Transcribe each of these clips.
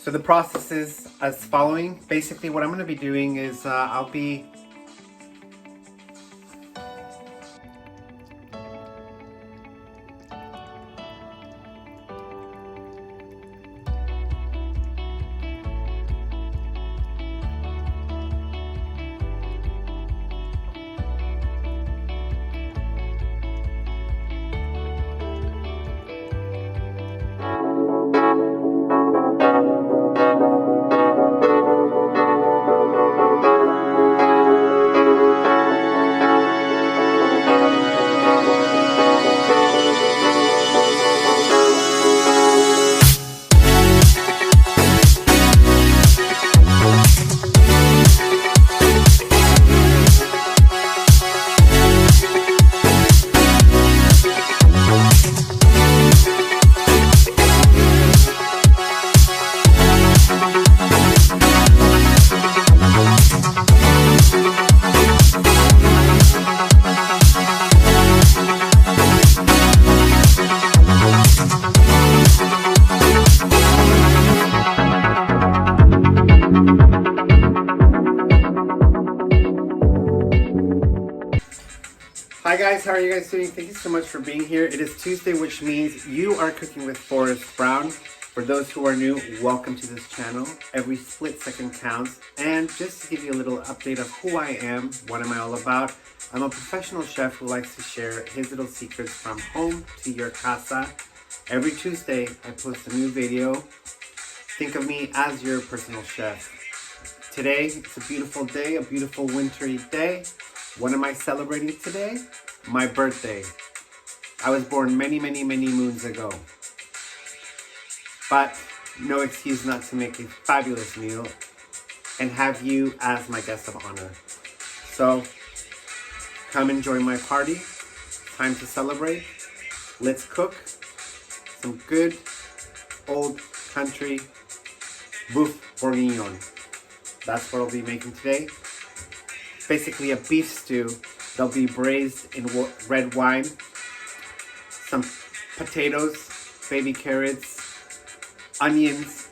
So the process is as following. Basically what I'm going to be doing is I'll be Hi guys, how are you guys doing? Thank you so much for being here. It is Tuesday, which means you are cooking with Forrest Brown. For those who are new, welcome to this channel. Every split second counts. And just to give you a little update of who I am, what am I all about, I'm a professional chef who likes to share his little secrets from home to your casa. Every Tuesday, I post a new video. Think of me as your personal chef. Today, it's a beautiful day, a beautiful wintry day. What am I celebrating today? My birthday. I was born many moons ago. But no excuse not to make a fabulous meal and have you as my guest of honor. So come and join my party. Time to celebrate. Let's cook some good old country Bœuf bourguignon. That's what I'll be making today. Basically a beef stew that'll be braised in red wine, some potatoes, baby carrots, onions,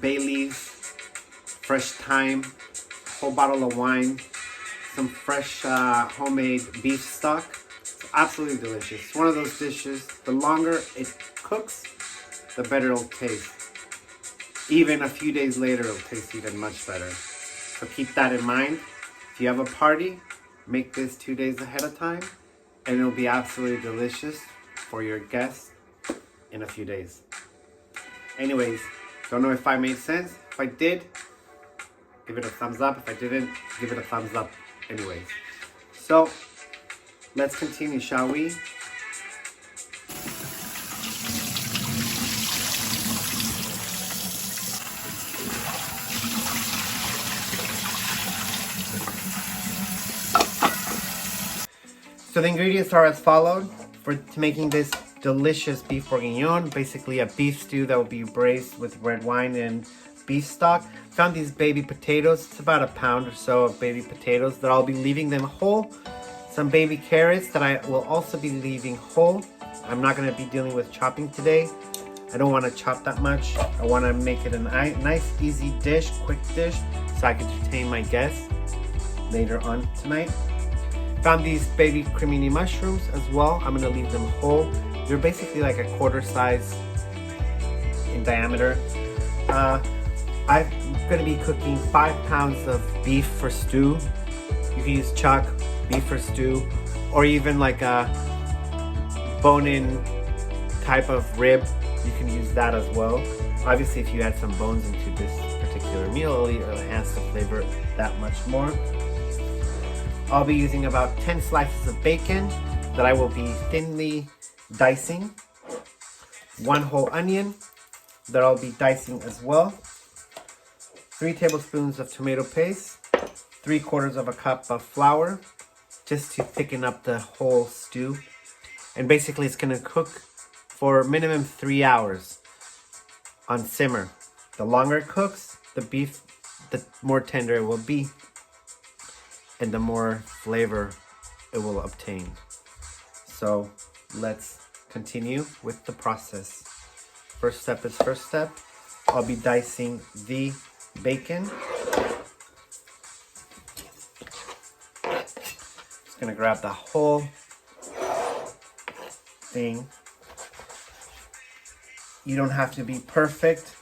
bay leaves, fresh thyme, whole bottle of wine, some fresh homemade beef stock. It's absolutely delicious. It's one of those dishes, the longer it cooks, the better it'll taste. Even a few days later, it'll taste even much better. So keep that in mind. If you have a party, make this 2 days ahead of time and it'll be absolutely delicious for your guests in a few days. Anyways, don't know if I made sense. If I did, give it a thumbs up. If I didn't, give it a thumbs up anyways. So let's continue, shall we? So the ingredients are as followed for making this delicious beef bourguignon, basically a beef stew that will be braised with red wine and beef stock. Found these baby potatoes. It's about a pound or so of baby potatoes that I'll be leaving them whole. Some baby carrots that I will also be leaving whole. I'm not going to be dealing with chopping today. I don't want to chop that much. I want to make it a nice, easy dish, quick dish, so I can entertain my guests later on tonight. Found these baby cremini mushrooms as well. I'm gonna leave them whole. They're basically like a quarter size in diameter. I'm gonna be cooking 5 pounds of beef for stew. You can use chuck, beef for stew, or even like a bone-in type of rib. You can use that as well. Obviously, if you add some bones into this particular meal, it'll enhance the flavor that much more. I'll be using about 10 slices of bacon that I will be thinly dicing. 1 whole onion that I'll be dicing as well. 3 tablespoons of tomato paste. 3/4 of a cup of flour, just to thicken up the whole stew. And basically it's gonna cook for minimum 3 hours on simmer. The longer it cooks, the beef, the more tender it will be, and the more flavor it will obtain. So let's continue with the process. First step is first step. I'll be dicing the bacon. Just gonna grab the whole thing. You don't have to be perfect.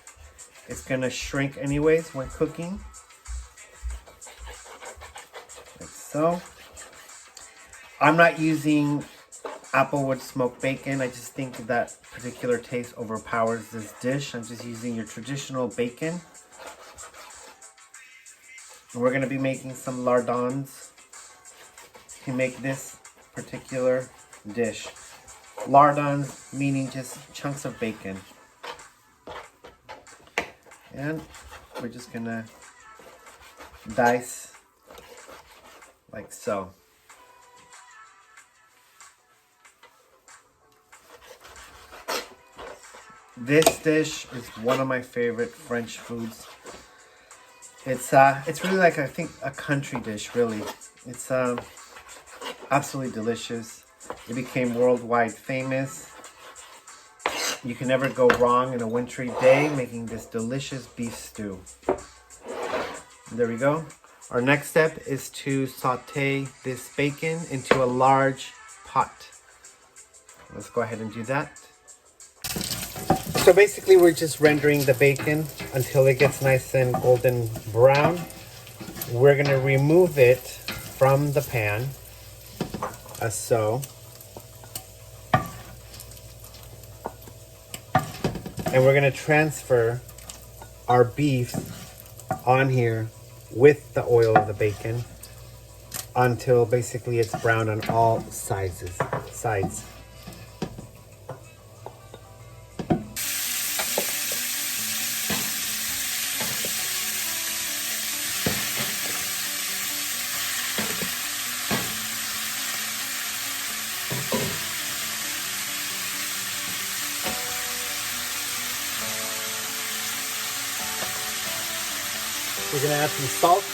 It's gonna shrink anyways when cooking. Like so. I'm not using applewood smoked bacon. I just think that particular taste overpowers this dish. I'm just using your traditional bacon. And we're gonna be making some lardons to make this particular dish. Lardons meaning just chunks of bacon. And we're just gonna dice like so. This dish is one of my favorite French foods. It's really like, I think, a country dish, really. It's absolutely delicious. It became worldwide famous. You can never go wrong in a wintry day making this delicious beef stew. There we go. Our next step is to saute this bacon into a large pot. Let's go ahead and do that. So basically we're just rendering the bacon until it gets nice and golden brown. We're gonna remove it from the pan, as so. And we're gonna transfer our beef on here with the oil of the bacon until basically it's brown on all sides. We're gonna add some salt.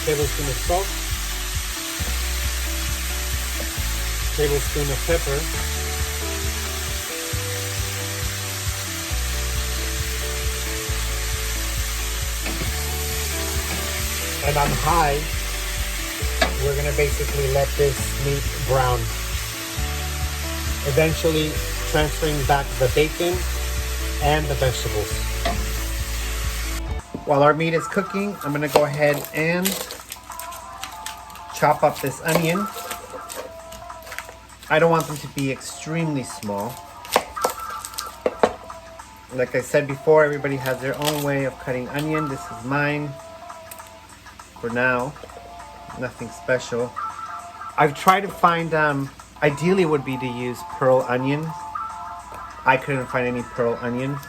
Tablespoon of salt. Tablespoon of pepper. And on high, we're gonna basically let this meat brown. Eventually transferring back the bacon and the vegetables. While our meat is cooking, I'm gonna go ahead and chop up this onion. I don't want them to be extremely small. Like I said before, everybody has their own way of cutting onion. This is mine for now. Nothing special. I've tried to find, ideally would be to use pearl onions. I couldn't find any pearl onions.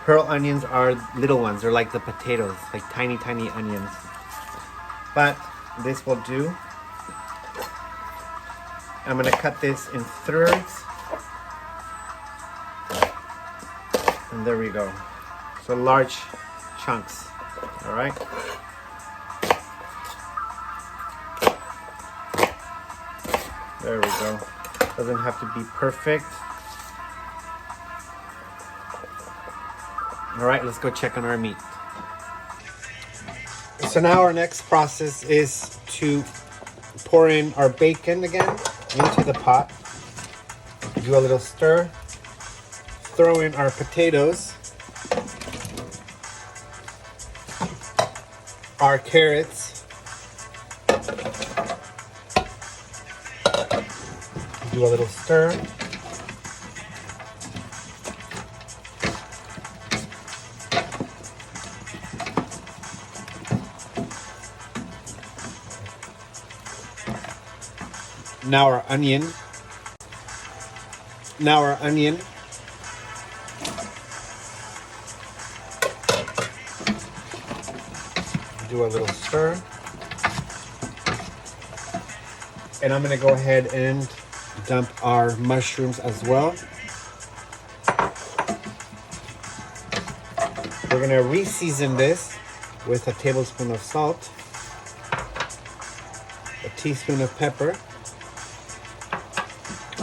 Pearl onions are little ones. They're like the potatoes, like tiny, tiny onions. But this will do. I'm gonna cut this in thirds. And there we go. So large chunks, all right? There we go. Doesn't have to be perfect. All right, let's go check on our meat. So now our next process is to pour in our bacon again into the pot. Do a little stir. Throw in our potatoes, our carrots, do a little stir. Now our onion. Do a little stir. And I'm gonna go ahead and dump our mushrooms as well. We're gonna re-season this with a tablespoon of salt, a teaspoon of pepper,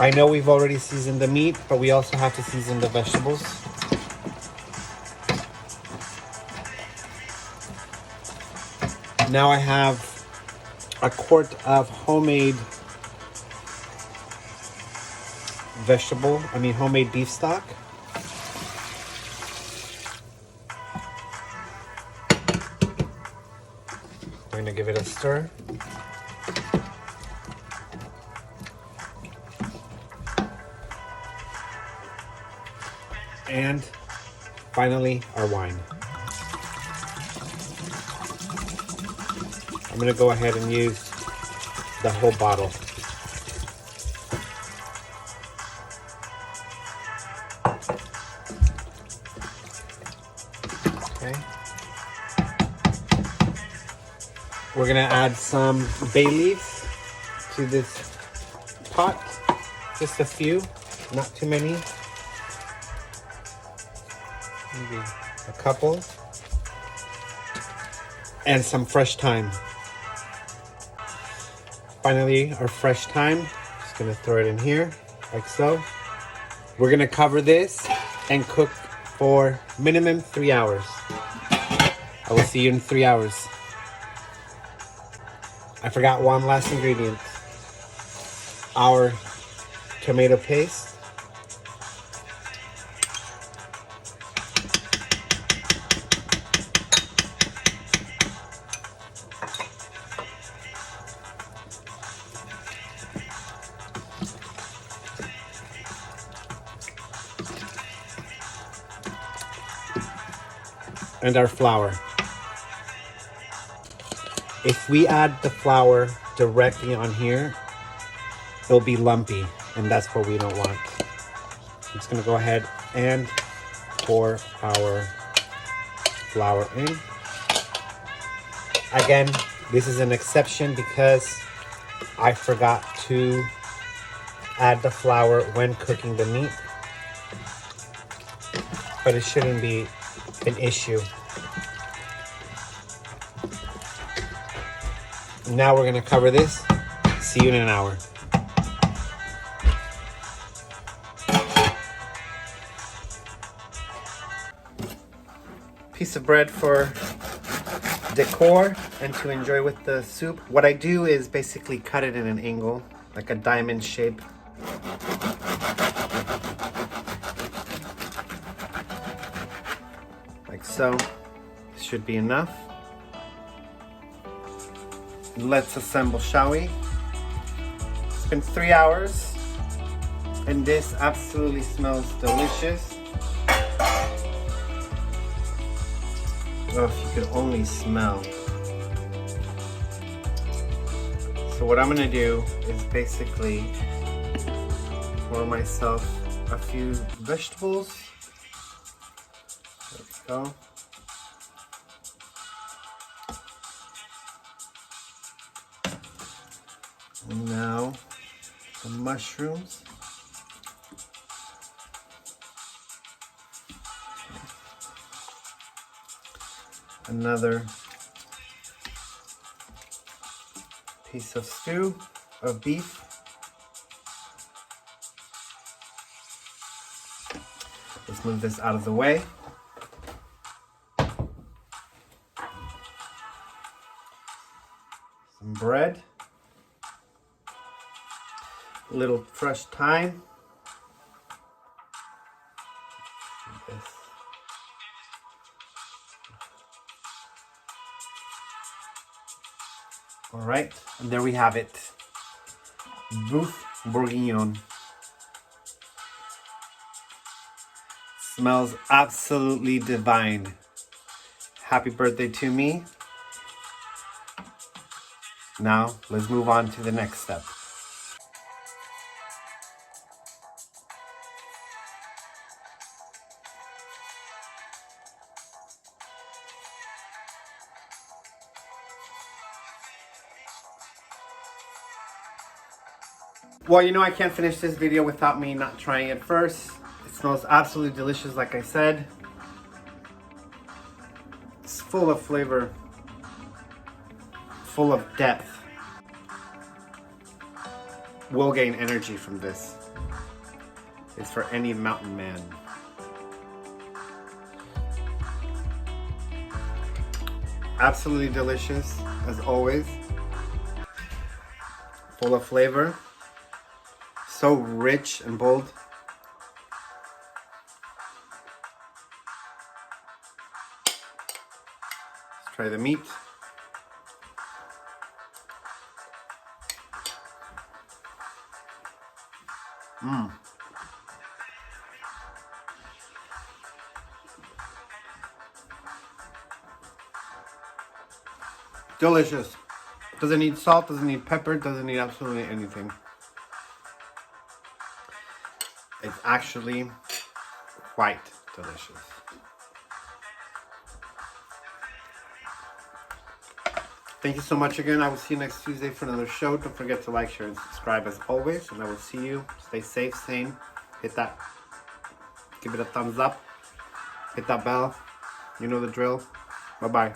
I know we've already seasoned the meat, but we also have to season the vegetables. Now I have a quart of homemade homemade beef stock. We're gonna give it a stir. And finally, our wine. I'm gonna go ahead and use the whole bottle. Okay. We're gonna add some bay leaves to this pot. Just a few, not too many. Maybe a couple. And some fresh thyme. Finally, our fresh thyme. Just gonna throw it in here, like so. We're gonna cover this and cook for minimum 3 hours. I will see you in 3 hours. I forgot one last ingredient. Our tomato paste. And our flour. If we add the flour directly on here, it'll be lumpy, and that's what we don't want. I'm just gonna go ahead and pour our flour in. Again, this is an exception because I forgot to add the flour when cooking the meat, but it shouldn't be an issue. Now we're gonna cover this. See you in an hour. Piece of bread for decor and to enjoy with the soup. What I do is basically cut it in an angle, like a diamond shape. Like so. This should be enough. Let's assemble, shall we? It's been 3 hours and this absolutely smells delicious. Oh, if you could only smell. So what I'm gonna do is basically pour myself a few vegetables. There we go. And now some mushrooms. Another piece of stew of beef. Let's move this out of the way. Some bread. A little fresh thyme. This. All right, and there we have it. Bœuf bourguignon. Smells absolutely divine. Happy birthday to me. Now, let's move on to the next step. Well, you know I can't finish this video without me not trying it first. It smells absolutely delicious, like I said. It's full of flavor, full of depth. We'll gain energy from this. is for any mountain man. Absolutely delicious, as always. Full of flavor. So rich and bold. Let's try the meat. Delicious. Doesn't need salt, doesn't need pepper, doesn't need absolutely anything. It's actually quite delicious. Thank you so much again. I will see you next Tuesday for another show. Don't forget to like, share, and subscribe as always. And I will see you. Stay safe, sane. Hit that. Give it a thumbs up. Hit that bell. You know the drill. Bye-bye.